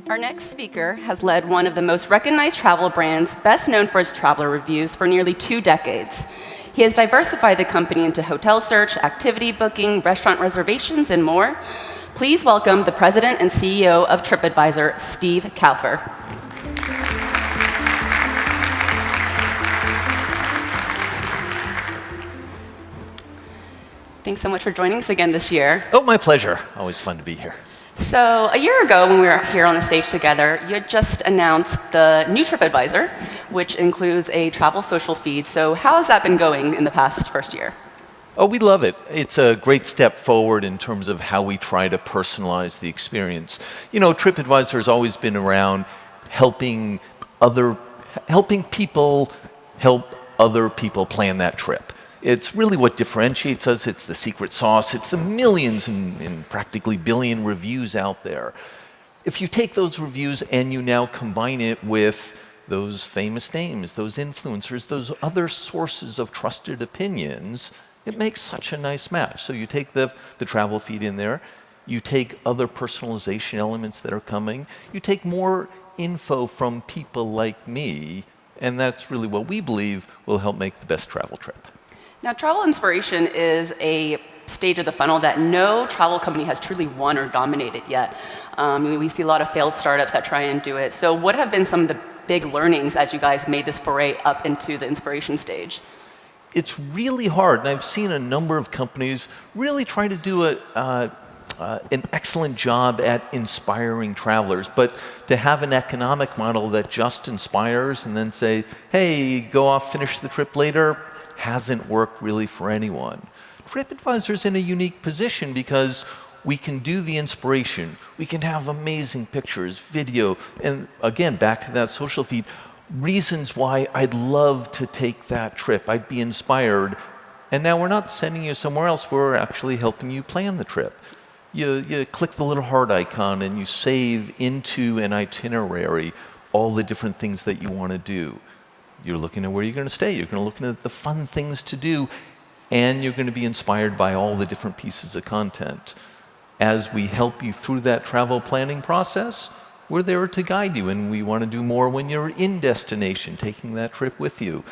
Our next speaker has led one of the most recognized travel brands, best known for its traveler reviews, for nearly 2 decades. He has diversified the company into hotel search, activity booking, restaurant reservations, and more. Please welcome the president and CEO of TripAdvisor, Steve Kaufer. Thanks so much for joining us again this year. Oh, my pleasure. Always fun to be here. So a year ago, when we were here on the stage together, you had just announced the new TripAdvisor, which includes a travel social feed. So how has that been going in the past first year? Oh, we love it. It's a great step forward in terms of how we try to personalize the experience. You know, TripAdvisor has always been around helping people help other people plan that trip. It's really what differentiates us. It's the secret sauce. It's the millions and practically billion reviews out there. If you take those reviews and you now combine it with those famous names, those influencers, those other sources of trusted opinions, it makes such a nice match. So you take the travel feed in there, you take other personalization elements that are coming, you take more info from people like me, and that's really what we believe will help make the best travel trip. Now, travel inspiration is a stage of the funnel that no travel company has truly won or dominated yet. We see a lot of failed startups that try and do it. So what have been some of the big learnings as you guys made this foray up into the inspiration stage? It's really hard, and I've seen a number of companies really try to do an excellent job at inspiring travelers, but to have an economic model that just inspires and then say, hey, go off, finish the trip later, hasn't worked really for anyone. TripAdvisor's in a unique position because we can do the inspiration, we can have amazing pictures, video, and again, back to that social feed, reasons why I'd love to take that trip. I'd be inspired. And now we're not sending you somewhere else, we're actually helping you plan the trip. You click the little heart icon and you save into an itinerary all the different things that you want to do. You're looking at where you're going to stay, you're going to look at the fun things to do, and you're going to be inspired by all the different pieces of content. As we help you through that travel planning process, we're there to guide you, and we want to do more when you're in destination, taking that trip with you,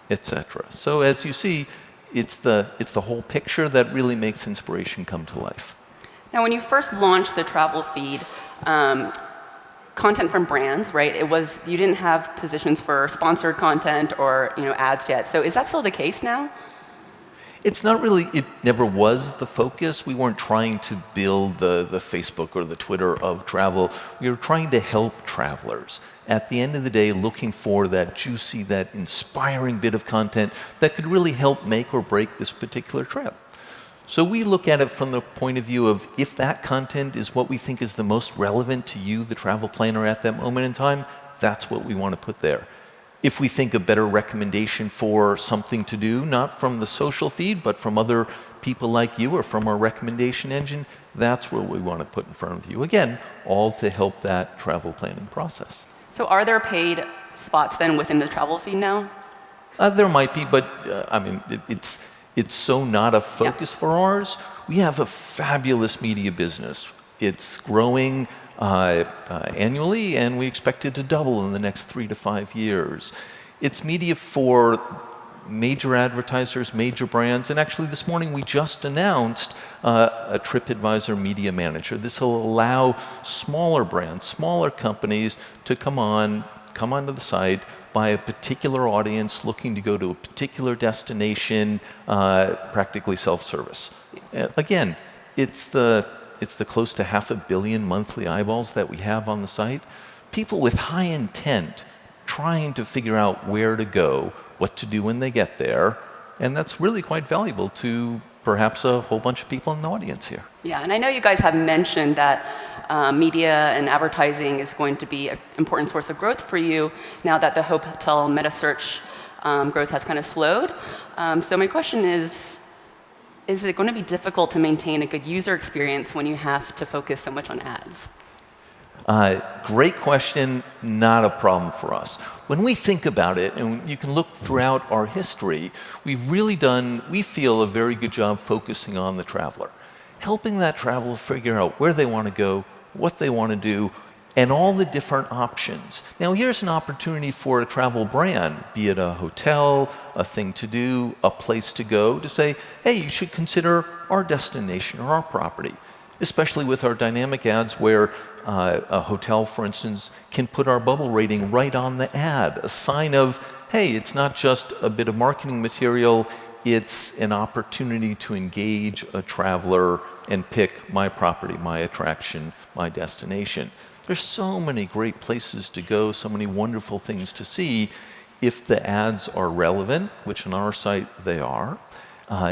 etc. So as you see, it's the whole picture that really makes inspiration come to life. Now, when you first launched the travel feed, content from brands, right? You didn't have positions for sponsored content or ads yet. So is that still the case now? It's not really, it never was the focus. We weren't trying to build the Facebook or the Twitter of travel. We were trying to help travelers. At the end of the day, looking for that juicy, that inspiring bit of content that could really help make or break this particular trip. So we look at it from the point of view of if that content is what we think is the most relevant to you, the travel planner at that moment in time, that's what we want to put there. If we think a better recommendation for something to do, not from the social feed, but from other people like you or from our recommendation engine, that's what we want to put in front of you. Again, all to help that travel planning process. So are there paid spots then within the travel feed now? There might be, but I mean, it's so not a focus for ours. We have a fabulous media business. It's growing annually, and we expect it to double in the next 3 to 5 years. It's media for major advertisers, major brands, and actually this morning we just announced a TripAdvisor media manager. This will allow smaller brands, smaller companies to come onto the site by a particular audience looking to go to a particular destination, practically self-service. Again, it's the close to 500 million monthly eyeballs that we have on the site. People with high intent trying to figure out where to go, what to do when they get there, and that's really quite valuable to perhaps a whole bunch of people in the audience here. Yeah, and I know you guys have mentioned that media and advertising is going to be an important source of growth for you now that the hotel meta search growth has kind of slowed. So my question is it going to be difficult to maintain a good user experience when you have to focus so much on ads? Great question, not a problem for us. When we think about it, and you can look throughout our history, we've really done, we feel, a very good job focusing on the traveler. Helping that traveler figure out where they want to go, what they want to do, and all the different options. Now here's an opportunity for a travel brand, be it a hotel, a thing to do, a place to go, to say, hey, you should consider our destination or our property, especially with our dynamic ads where a hotel, for instance, can put our bubble rating right on the ad, a sign of, hey, it's not just a bit of marketing material, it's an opportunity to engage a traveler and pick my property, my attraction, my destination. There's so many great places to go, so many wonderful things to see if the ads are relevant, which on our site they are.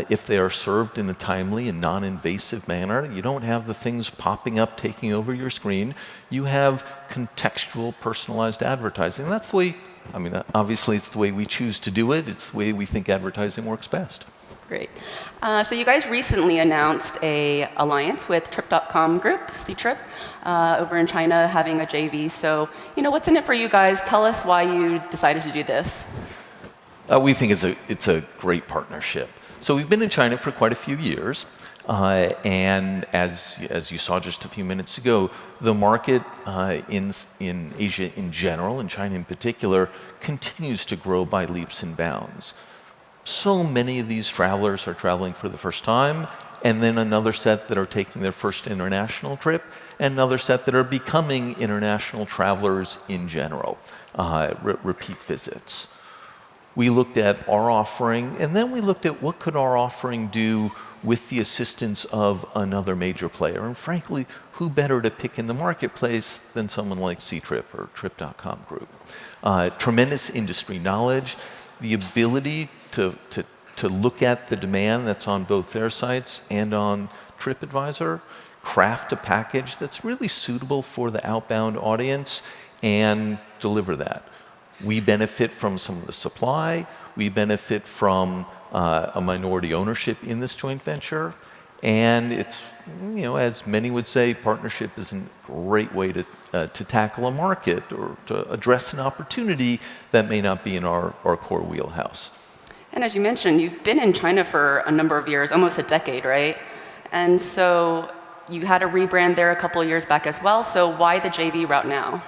If they are served in a timely and non-invasive manner, you don't have the things popping up taking over your screen. You have contextual, personalized advertising. That's the way, obviously it's the way we choose to do it. It's the way we think advertising works best. Great. So you guys recently announced a alliance with Trip.com Group, Ctrip, over in China, having a JV. So, what's in it for you guys? Tell us why you decided to do this. We think it's a great partnership. So we've been in China for quite a few years, and as you saw just a few minutes ago, the market in Asia in general, and China in particular, continues to grow by leaps and bounds. So many of these travelers are traveling for the first time, and then another set that are taking their first international trip, and another set that are becoming international travelers in general, repeat visits. We looked at our offering, and then we looked at what could our offering do with the assistance of another major player. And frankly, who better to pick in the marketplace than someone like Ctrip or Trip.com Group? Tremendous industry knowledge, the ability to look at the demand that's on both their sites and on TripAdvisor, craft a package that's really suitable for the outbound audience, and deliver that. We benefit from some of the supply. We benefit from a minority ownership in this joint venture. And it's, as many would say, partnership is a great way to tackle a market or to address an opportunity that may not be in our core wheelhouse. And as you mentioned, you've been in China for a number of years, almost a decade, right? And so you had a rebrand there a couple of years back as well. So why the JV route now?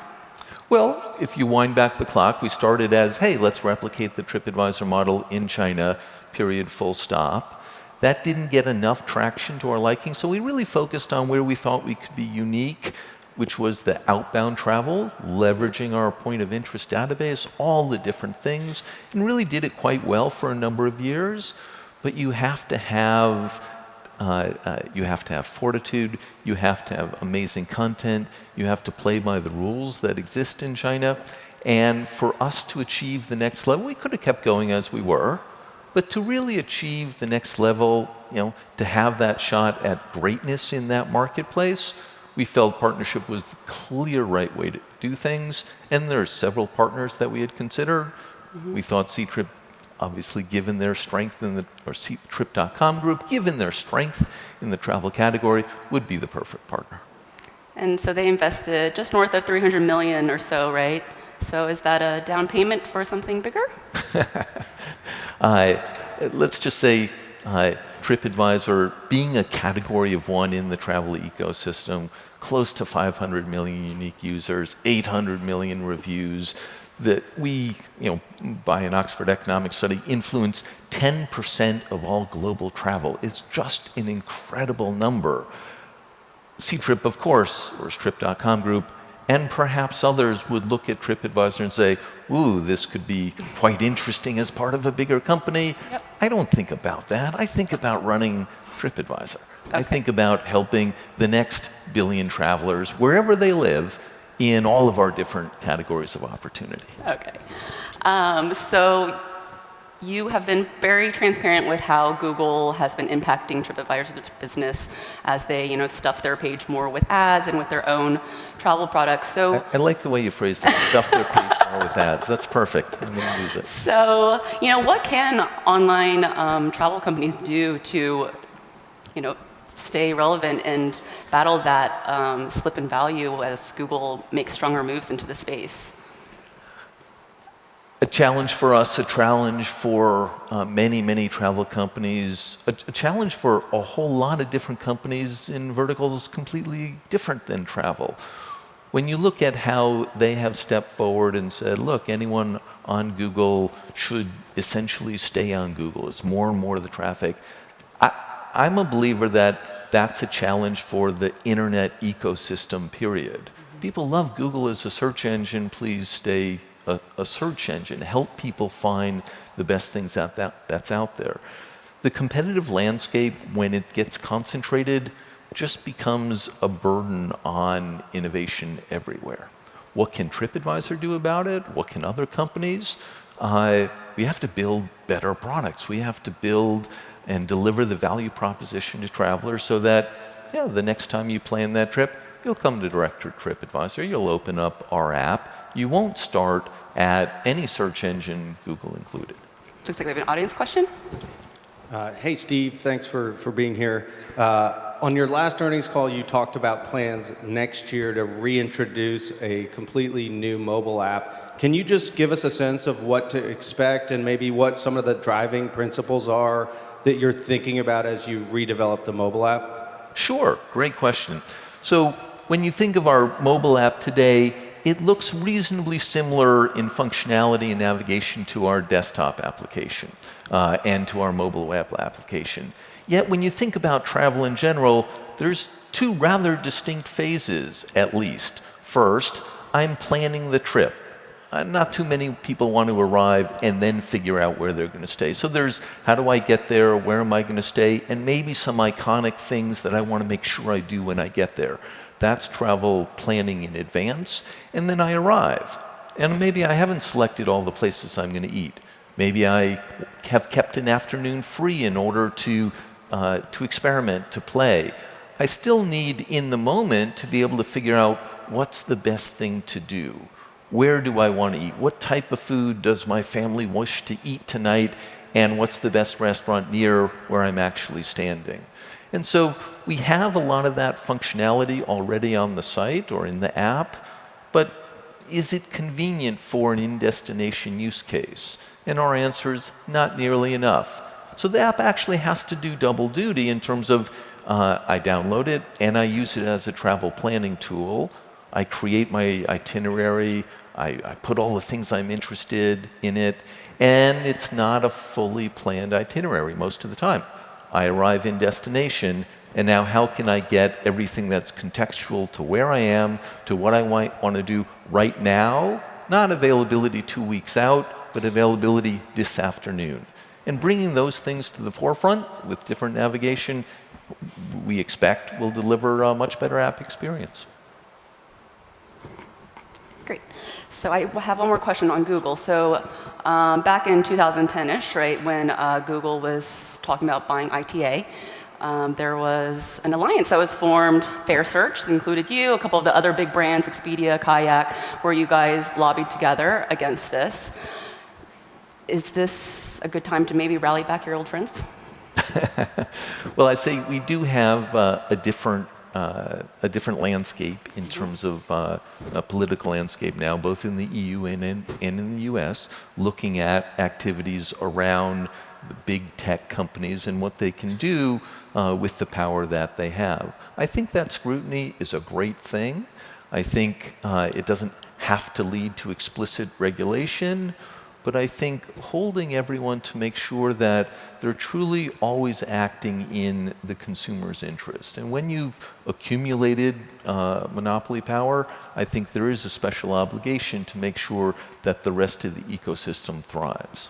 Well, if you wind back the clock, we started as, hey, let's replicate the TripAdvisor model in China, period, full stop. That didn't get enough traction to our liking, so we really focused on where we thought we could be unique, which was the outbound travel, leveraging our point of interest database, all the different things, and really did it quite well for a number of years. But you have to have fortitude, you have to have amazing content, you have to play by the rules that exist in China. And for us to achieve the next level, we could have kept going as we were, but to really achieve the next level, to have that shot at greatness in that marketplace, we felt partnership was the clear right way to do things. And there are several partners that we had considered. Mm-hmm. We thought Ctrip, obviously, given their strength or Trip.com Group, given their strength in the travel category, would be the perfect partner. And so they invested just north of $300 million or so, right? So is that a down payment for something bigger? Let's just say TripAdvisor, being a category of one in the travel ecosystem, close to 500 million unique users, 800 million reviews, that we, by an Oxford economics study, influence 10% of all global travel. It's just an incredible number. Ctrip, of course, or Trip.com Group, and perhaps others would look at TripAdvisor and say, ooh, this could be quite interesting as part of a bigger company. Yep. I don't think about that. I think about running TripAdvisor. Okay. I think about helping the next billion travelers, wherever they live, in all of our different categories of opportunity. Okay. So you have been very transparent with how Google has been impacting TripAdvisor's business as they, stuff their page more with ads and with their own travel products. So I like the way you phrased that, stuff their page more with ads. That's perfect. I'm going to use it. So, what can online travel companies do to, stay relevant and battle that slip in value as Google makes stronger moves into the space? A challenge for us, a challenge for many, many travel companies, a challenge for a whole lot of different companies in verticals completely different than travel. When you look at how they have stepped forward and said, look, anyone on Google should essentially stay on Google. It's more and more of the traffic. I'm a believer that that's a challenge for the internet ecosystem, period. People love Google as a search engine. Please stay a search engine. Help people find the best things that's out there. The competitive landscape, when it gets concentrated, just becomes a burden on innovation everywhere. What can TripAdvisor do about it? What can other companies? We have to build better products. We have to build and deliver the value proposition to travelers so that the next time you plan that trip, you'll come to direct to TripAdvisor, you'll open up our app. You won't start at any search engine, Google included. Looks like we have an audience question. Hey, Steve, thanks for being here. On your last earnings call, you talked about plans next year to reintroduce a completely new mobile app. Can you just give us a sense of what to expect and maybe what some of the driving principles are that you're thinking about as you redevelop the mobile app? Sure, great question. So when you think of our mobile app today, it looks reasonably similar in functionality and navigation to our desktop application and to our mobile web application. Yet when you think about travel in general, there's two rather distinct phases, at least. First, I'm planning the trip. Not too many people want to arrive and then figure out where they're going to stay. So there's how do I get there, where am I going to stay, and maybe some iconic things that I want to make sure I do when I get there. That's travel planning in advance. And then I arrive. And maybe I haven't selected all the places I'm going to eat. Maybe I have kept an afternoon free in order to experiment, to play. I still need, in the moment, to be able to figure out what's the best thing to do. Where do I want to eat? What type of food does my family wish to eat tonight? And what's the best restaurant near where I'm actually standing? And so we have a lot of that functionality already on the site or in the app, but is it convenient for an in-destination use case? And our answer is not nearly enough. So the app actually has to do double duty in terms of I download it and I use it as a travel planning tool. I create my itinerary, I put all the things I'm interested in it, and it's not a fully planned itinerary most of the time. I arrive in destination, and now how can I get everything that's contextual to where I am, to what I might want to do right now? Not availability 2 weeks out, but availability this afternoon. And bringing those things to the forefront with different navigation, we expect will deliver a much better app experience. Great. So I have one more question on Google. So back in 2010-ish, right, when Google was talking about buying ITA, there was an alliance that was formed, Fair Search, included you, a couple of the other big brands, Expedia, Kayak, where you guys lobbied together against this. Is this a good time to maybe rally back your old friends? Well, I say we do have a different landscape in terms of a political landscape now, both in the EU and in the US, looking at activities around the big tech companies and what they can do with the power that they have. I think that scrutiny is a great thing. I think it doesn't have to lead to explicit regulation, but I think holding everyone to make sure that they're truly always acting in the consumer's interest. And when you've accumulated monopoly power, I think there is a special obligation to make sure that the rest of the ecosystem thrives.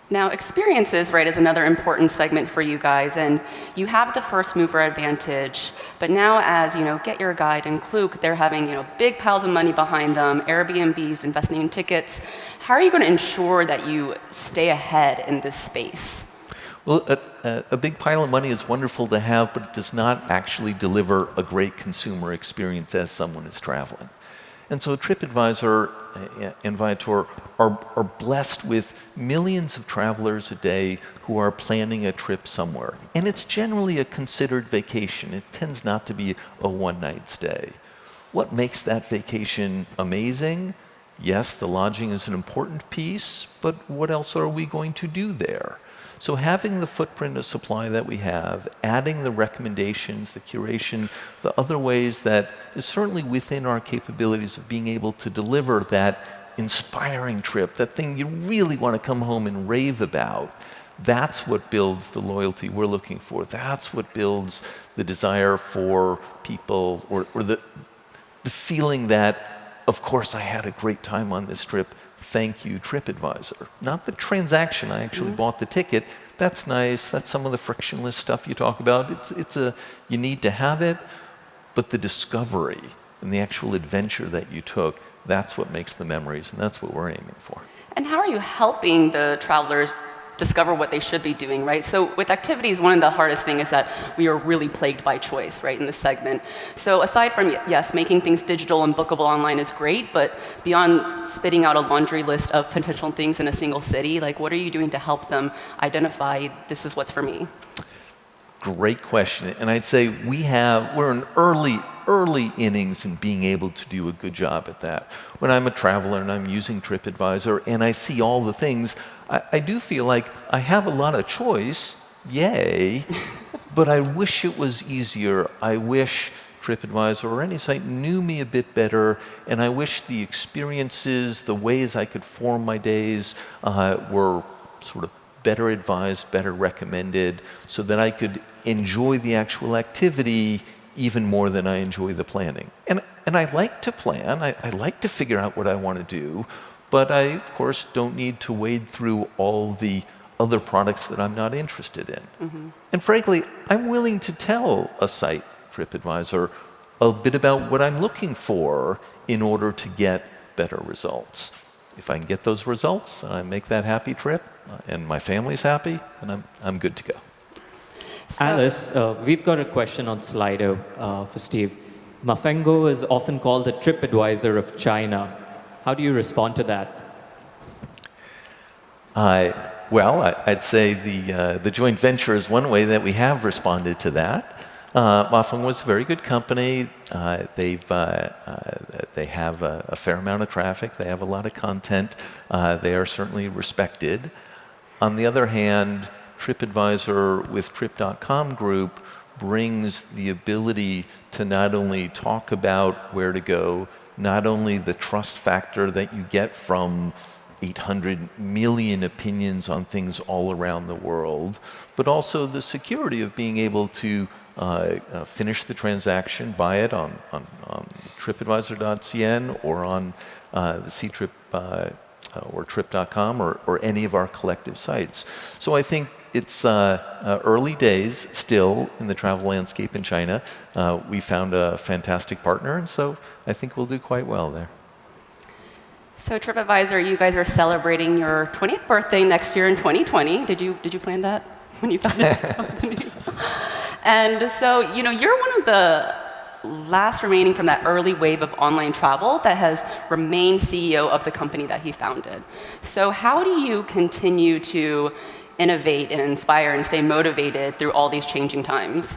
Now, experiences, right, is another important segment for you guys, and you have the first mover advantage. But now, as Get Your Guide and Klook, they're having big piles of money behind them. Airbnb's investing in tickets. How are you going to ensure that you stay ahead in this space? Well, a big pile of money is wonderful to have, but it does not actually deliver a great consumer experience as someone is traveling. And so TripAdvisor and Viator are blessed with millions of travelers a day who are planning a trip somewhere. And it's generally a considered vacation. It tends not to be a one-night stay. What makes that vacation amazing? Yes, the lodging is an important piece, but what else are we going to do there? So having the footprint of supply that we have, adding the recommendations, the curation, the other ways that is certainly within our capabilities of being able to deliver that inspiring trip, that thing you really want to come home and rave about, that's what builds the loyalty we're looking for. That's what builds the desire for people, or the feeling that, of course, I had a great time on this trip. Thank you, TripAdvisor. Not the transaction. I actually bought the ticket. That's nice. That's some of the frictionless stuff you talk about. You need to have it, but the discovery and the actual adventure that you took, that's what makes the memories, and that's what we're aiming for. And how are you helping the travelers discover what they should be doing, right? So with activities, one of the hardest things is that we are really plagued by choice, right, in this segment. So aside from, yes, making things digital and bookable online is great, but beyond spitting out a laundry list of potential things in a single city, like what are you doing to help them identify this is what's for me? Great question. And I'd say we're in early innings in being able to do a good job at that. When I'm a traveler and I'm using TripAdvisor and I see all the things, I do feel like I have a lot of choice, yay, but I wish it was easier. I wish TripAdvisor or any site knew me a bit better, and I wish the experiences, the ways I could form my days were sort of better advised, better recommended, so that I could enjoy the actual activity even more than I enjoy the planning. And I like to plan, I like to figure out what I want to do, but I, of course, don't need to wade through all the other products that I'm not interested in. And frankly, I'm willing to tell a site, TripAdvisor, a bit about what I'm looking for in order to get better results. If I can get those results, and I make that happy trip, and my family's happy, then I'm good to go. So, Alice, we've got a question on Slido for Steve. Mafengo is often called the TripAdvisor of China. How do you respond to that? I'd say the joint venture is one way that we have responded to that. Mafeng was a very good company. They have a fair amount of traffic. They have a lot of content. They are certainly respected. On the other hand, TripAdvisor with Trip.com Group brings the ability to not only talk about where to go, not only the trust factor that you get from 800 million opinions on things all around the world, but also the security of being able to finish the transaction, buy it on TripAdvisor.cn or on the Ctrip or Trip.com or any of our collective sites. So I think it's early days still in the travel landscape in China. We found a fantastic partner, and so I think we'll do quite well there. So TripAdvisor, you guys are celebrating your 20th birthday next year in 2020. Did you plan that when you founded this company? And so, you're one of the last remaining from that early wave of online travel that has remained CEO of the company that he founded. So how do you continue to innovate and inspire and stay motivated through all these changing times?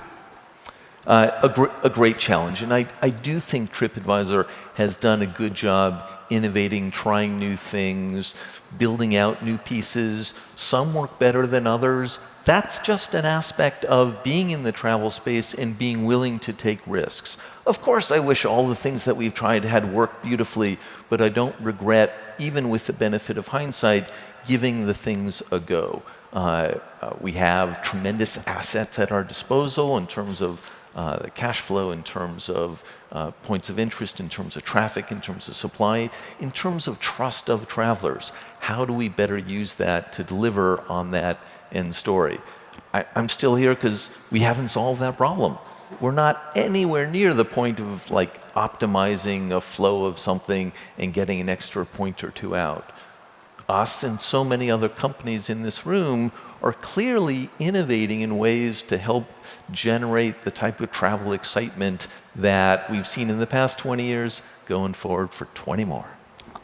A great challenge. And I do think TripAdvisor has done a good job innovating, trying new things, building out new pieces. Some work better than others. That's just an aspect of being in the travel space and being willing to take risks. Of course, I wish all the things that we've tried had worked beautifully, but I don't regret, even with the benefit of hindsight, giving the things a go. We have tremendous assets at our disposal in terms of the cash flow, in terms of points of interest, in terms of traffic, in terms of supply, in terms of trust of travelers. How do we better use that to deliver on that end story? I'm still here because we haven't solved that problem. We're not anywhere near the point of optimizing a flow of something and getting an extra point or two out. Us and so many other companies in this room are clearly innovating in ways to help generate the type of travel excitement that we've seen in the past 20 years going forward for 20 more.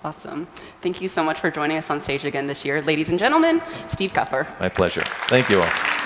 Awesome. Thank you so much for joining us on stage again this year. Ladies and gentlemen, Steve Kaufer. My pleasure. Thank you all.